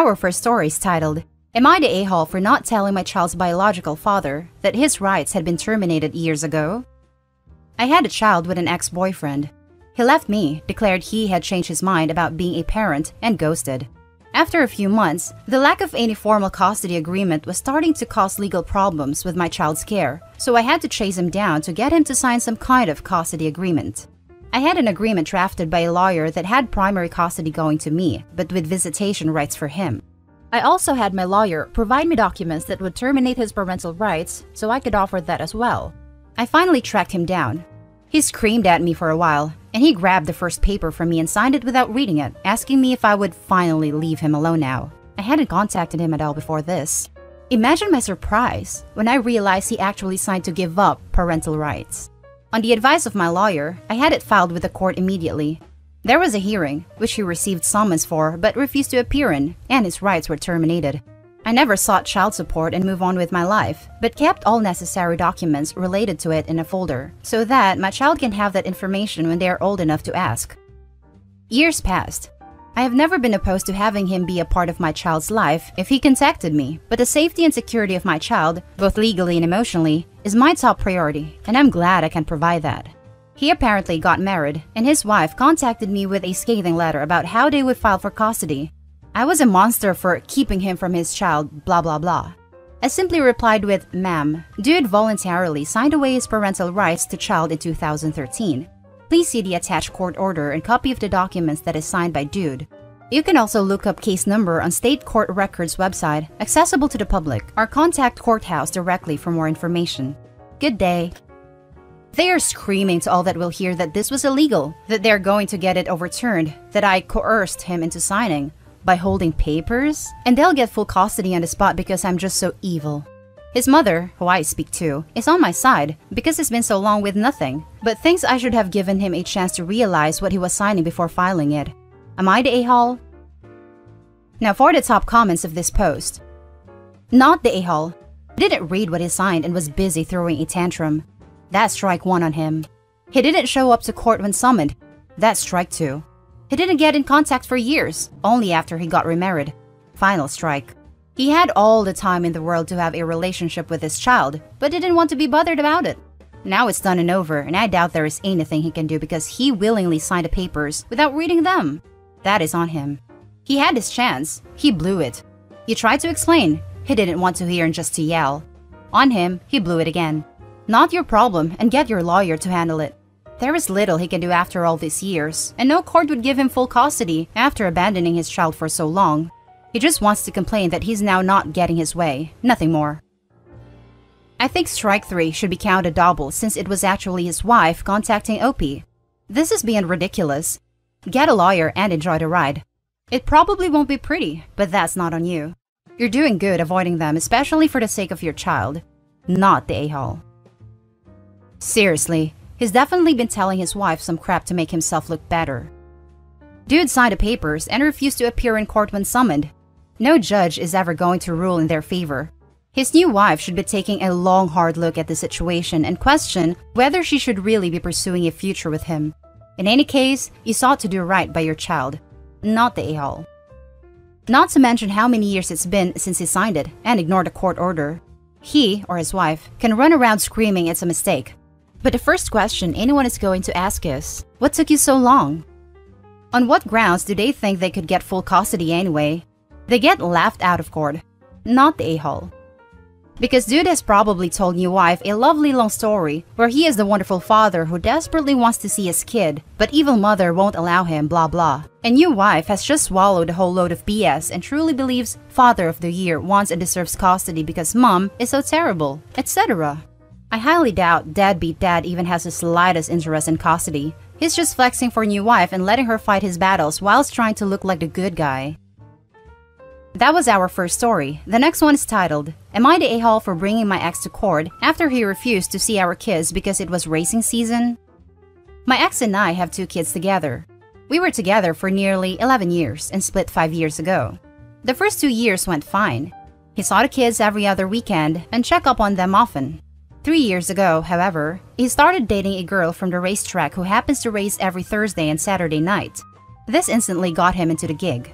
Our first story is titled, "Am I the a-hole for not telling my child's biological father that his rights had been terminated years ago?" I had a child with an ex-boyfriend. He left me, declared he had changed his mind about being a parent, and ghosted. After a few months, the lack of any formal custody agreement was starting to cause legal problems with my child's care, so I had to chase him down to get him to sign some kind of custody agreement. I had an agreement drafted by a lawyer that had primary custody going to me, but with visitation rights for him. I also had my lawyer provide me documents that would terminate his parental rights, so I could offer that as well. I finally tracked him down. He screamed at me for a while, and he grabbed the first paper from me and signed it without reading it, asking me if I would finally leave him alone now. I hadn't contacted him at all before this. Imagine my surprise when I realized he actually signed to give up parental rights. On the advice of my lawyer, I had it filed with the court immediately. There was a hearing, which he received summons for but refused to appear in, and his rights were terminated. I never sought child support and moved on with my life, but kept all necessary documents related to it in a folder, so that my child can have that information when they are old enough to ask. Years passed. I have never been opposed to having him be a part of my child's life if he contacted me, but the safety and security of my child, both legally and emotionally, is my top priority, and I'm glad I can provide that. He apparently got married, and his wife contacted me with a scathing letter about how they would file for custody. I was a monster for keeping him from his child, blah blah blah. I simply replied with, "Ma'am, dude voluntarily signed away his parental rights to child in 2013. Please see the attached court order and copy of the documents that is signed by dude." You can also look up case number on State Court Records website, accessible to the public, or contact courthouse directly for more information. Good day. They are screaming to all that will hear that this was illegal, that they're going to get it overturned, that I coerced him into signing by holding papers, and they'll get full custody on the spot because I'm just so evil. His mother, who I speak to, is on my side because it's been so long with nothing, but thinks I should have given him a chance to realize what he was signing before filing it. Am I the a-hole? Now for the top comments of this post. Not the a-hole. Didn't read what he signed and was busy throwing a tantrum. That's strike one on him. He didn't show up to court when summoned. That's strike two. He didn't get in contact for years, only after he got remarried. Final strike. He had all the time in the world to have a relationship with his child, but didn't want to be bothered about it. Now it's done and over, and I doubt there is anything he can do because he willingly signed the papers without reading them. That is on him. He had his chance. He blew it. You tried to explain. He didn't want to hear and just to yell. On him, he blew it again. Not your problem, and get your lawyer to handle it. There is little he can do after all these years, and no court would give him full custody after abandoning his child for so long. He just wants to complain that he's now not getting his way, nothing more. I think strike three should be counted double since it was actually his wife contacting OP. This is beyond ridiculous. Get a lawyer and enjoy the ride. It probably won't be pretty, but that's not on you. You're doing good avoiding them, especially for the sake of your child, not the a-hole. Seriously. He's definitely been telling his wife some crap to make himself look better. Dude signed the papers and refused to appear in court when summoned. No judge is ever going to rule in their favor. His new wife should be taking a long, hard look at the situation and question whether she should really be pursuing a future with him. In any case, you sought to do right by your child, not the a-hole. Not to mention how many years it's been since he signed it and ignored a court order. He, or his wife, can run around screaming it's a mistake. But the first question anyone is going to ask is, what took you so long? On what grounds do they think they could get full custody anyway? They get laughed out of court, not the a-hole. Because dude has probably told new wife a lovely long story where he is the wonderful father who desperately wants to see his kid, but evil mother won't allow him, blah blah. And new wife has just swallowed a whole load of BS and truly believes father of the year wants and deserves custody because mom is so terrible, etc. I highly doubt deadbeat dad even has the slightest interest in custody. He's just flexing for new wife and letting her fight his battles whilst trying to look like the good guy. That was our first story. The next one is titled, "Am I the a-hole for bringing my ex to court after he refused to see our kids because it was racing season?" My ex and I have 2 kids together. We were together for nearly 11 years and split 5 years ago. The first 2 years went fine. He saw the kids every other weekend and checked up on them often. 3 years ago, however, he started dating a girl from the racetrack who happens to race every Thursday and Saturday night. This instantly got him into the gig.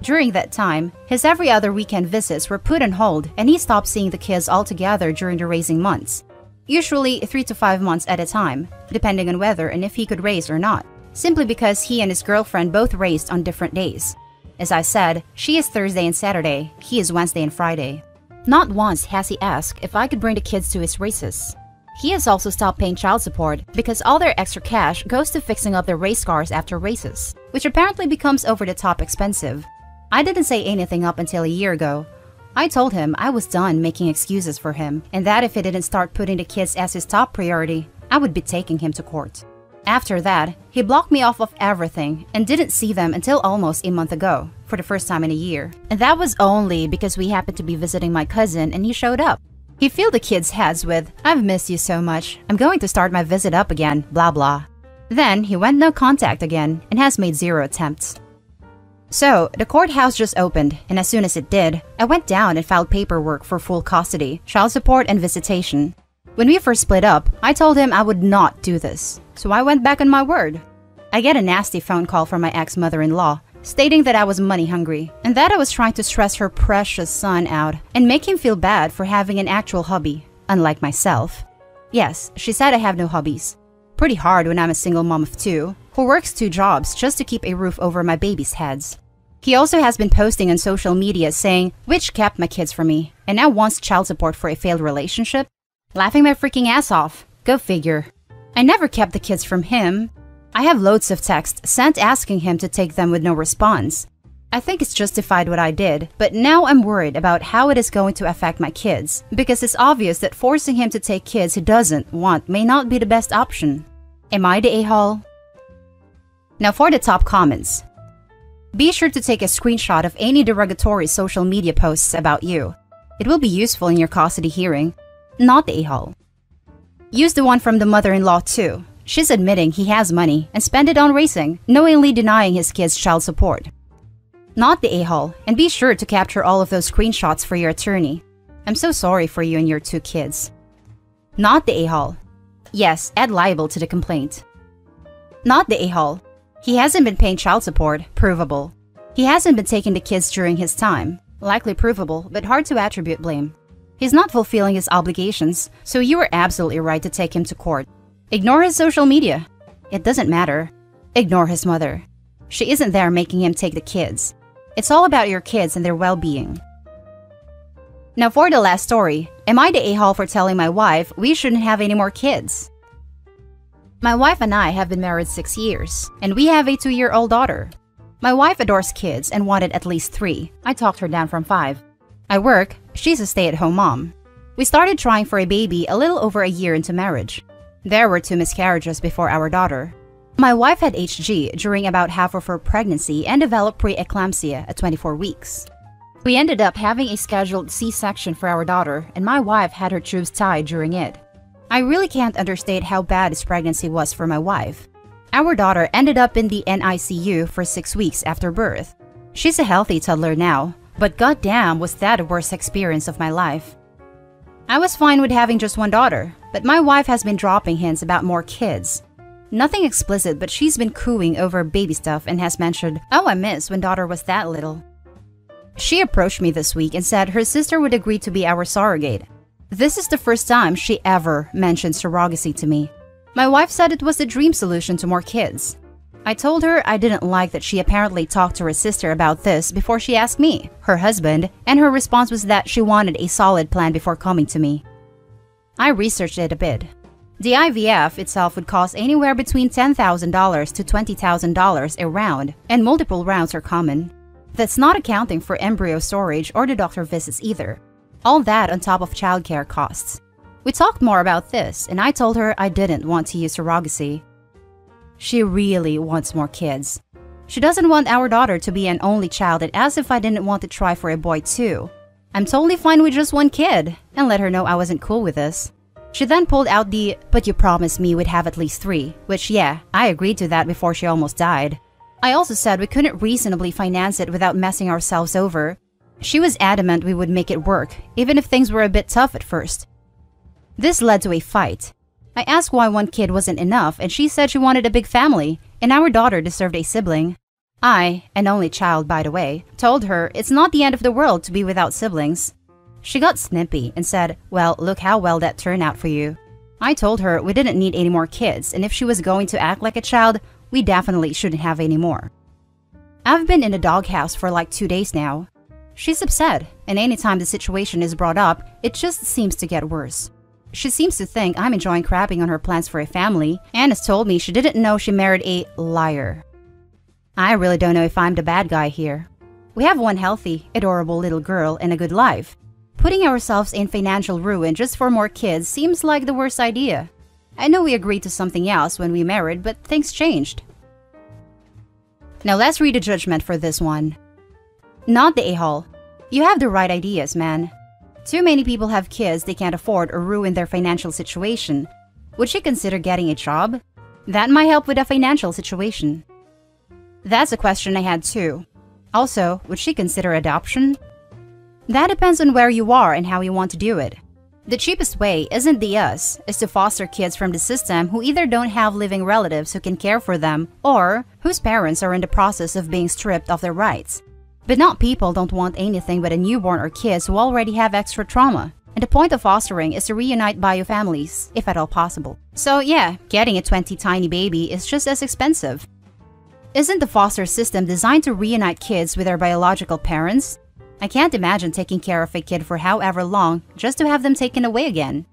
During that time, his every other weekend visits were put on hold and he stopped seeing the kids altogether during the raising months. Usually 3 to 5 months at a time, depending on whether and if he could raise or not, simply because he and his girlfriend both raised on different days. As I said, she is Thursday and Saturday, he is Wednesday and Friday. Not once has he asked if I could bring the kids to his races. He has also stopped paying child support because all their extra cash goes to fixing up their race cars after races, which apparently becomes over the top expensive. I didn't say anything up until a year ago. I told him I was done making excuses for him and that if he didn't start putting the kids as his top priority, I would be taking him to court. After that, he blocked me off of everything and didn't see them until almost a month ago, for the first time in a year. And that was only because we happened to be visiting my cousin and he showed up. He filled the kids' heads with, "I've missed you so much. I'm going to start my visit up again, blah blah." Then he went no contact again and has made 0 attempts. So, the courthouse just opened, and as soon as it did, I went down and filed paperwork for full custody, child support, and visitation. When we first split up, I told him I would not do this, so I went back on my word. I get a nasty phone call from my ex-mother-in-law, stating that I was money hungry, and that I was trying to stress her precious son out and make him feel bad for having an actual hobby, unlike myself. Yes, she said I have no hobbies. Pretty hard when I'm a single mom of 2, who works 2 jobs just to keep a roof over my babies' heads. He also has been posting on social media saying, "Which kept my kids from me, and now wants child support for a failed relationship?" Laughing my freaking ass off. Go figure. I never kept the kids from him. I have loads of texts sent asking him to take them with no response. I think it's justified what I did, but now I'm worried about how it is going to affect my kids, because it's obvious that forcing him to take kids he doesn't want may not be the best option. Am I the a-hole? Now for the top comments. Be sure to take a screenshot of any derogatory social media posts about you. It will be useful in your custody hearing. Not the a-hole. Use the one from the mother-in-law too. She's admitting he has money and spend it on racing, knowingly denying his kids child support. Not the a-hole, and be sure to capture all of those screenshots for your attorney. I'm so sorry for you and your 2 kids. Not the a-hole. Yes, add liable to the complaint. Not the a-hole. He hasn't been paying child support, provable. He hasn't been taking the kids during his time, likely provable, but hard to attribute blame. He's not fulfilling his obligations, so you are absolutely right to take him to court. Ignore his social media. It doesn't matter. Ignore his mother. She isn't there making him take the kids. It's all about your kids and their well-being. Now for the last story, am I the a-hole for telling my wife we shouldn't have any more kids? My wife and I have been married 6 years, and we have a 2-year-old daughter. My wife adores kids and wanted at least 3. I talked her down from 5. I work, she's a stay-at-home mom. We started trying for a baby a little over a year into marriage. There were 2 miscarriages before our daughter. My wife had HG during about half of her pregnancy and developed preeclampsia at 24 weeks. We ended up having a scheduled C-section for our daughter, and my wife had her tubes tied during it. I really can't understate how bad this pregnancy was for my wife. Our daughter ended up in the NICU for 6 weeks after birth. She's a healthy toddler now, but goddamn was that the worst experience of my life. I was fine with having just 1 daughter, but my wife has been dropping hints about more kids. Nothing explicit, but she's been cooing over baby stuff and has mentioned, "Oh, I miss when daughter was that little." She approached me this week and said her sister would agree to be our surrogate. This is the first time she ever mentioned surrogacy to me. My wife said it was the dream solution to more kids. I told her I didn't like that she apparently talked to her sister about this before she asked me, her husband, and her response was that she wanted a solid plan before coming to me. I researched it a bit. The IVF itself would cost anywhere between $10,000 to $20,000 a round, and multiple rounds are common. That's not accounting for embryo storage or the doctor visits either. All that on top of childcare costs. We talked more about this, and I told her I didn't want to use surrogacy. She really wants more kids. She doesn't want our daughter to be an only child and asked if I didn't want to try for a boy too. I'm totally fine with just 1 kid, and let her know I wasn't cool with this. She then pulled out the, "But you promised me we'd have at least 3, which yeah, I agreed to that before she almost died. I also said we couldn't reasonably finance it without messing ourselves over. She was adamant we would make it work, even if things were a bit tough at first. This led to a fight. I asked why 1 kid wasn't enough, and she said she wanted a big family, and our daughter deserved a sibling. I, an only child by the way, told her it's not the end of the world to be without siblings. She got snippy and said, well, look how well that turned out for you. I told her we didn't need any more kids, and if she was going to act like a child, we definitely shouldn't have any more. I've been in the doghouse for like 2 days now. She's upset, and anytime the situation is brought up, it just seems to get worse. She seems to think I'm enjoying crapping on her plans for a family, and has told me she didn't know she married a liar. I really don't know if I'm the bad guy here. We have one healthy, adorable little girl and a good life. Putting ourselves in financial ruin just for more kids seems like the worst idea. I know we agreed to something else when we married, but things changed. Now let's read the judgment for this one. Not the a-hole. You have the right ideas, man. Too many people have kids they can't afford or ruin their financial situation. Would she consider getting a job? That might help with the financial situation. That's a question I had too. Also, would she consider adoption? That depends on where you are and how you want to do it. The cheapest way isn't the us, is to foster kids from the system who either don't have living relatives who can care for them or whose parents are in the process of being stripped of their rights. But not people don't want anything but a newborn or kids who already have extra trauma. And the point of fostering is to reunite bio families, if at all possible. So yeah, getting a 20 tiny baby is just as expensive. Isn't the foster system designed to reunite kids with their biological parents? I can't imagine taking care of a kid for however long just to have them taken away again.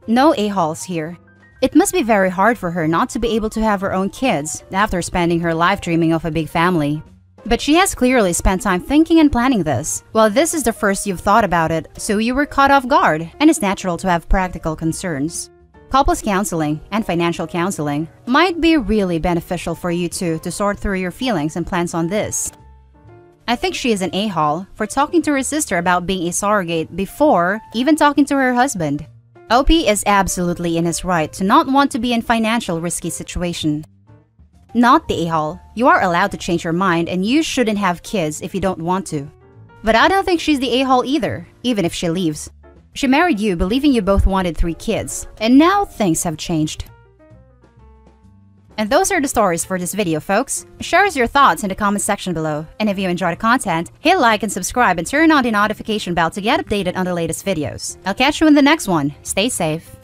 No a-holes here. It must be very hard for her not to be able to have her own kids after spending her life dreaming of a big family. But she has clearly spent time thinking and planning this. Well, this is the first you've thought about it, so you were caught off guard, and it's natural to have practical concerns. Couples counseling and financial counseling might be really beneficial for you two to sort through your feelings and plans on this. I think she is an a-hole for talking to her sister about being a surrogate before even talking to her husband. OP is absolutely in his right to not want to be in financial risky situation. Not the a-hole. You are allowed to change your mind and you shouldn't have kids if you don't want to. But I don't think she's the a-hole either, even if she leaves. She married you believing you both wanted 3 kids, and now things have changed. And those are the stories for this video, folks. Share us your thoughts in the comment section below. And if you enjoyed the content, hit like and subscribe and turn on the notification bell to get updated on the latest videos. I'll catch you in the next one. Stay safe.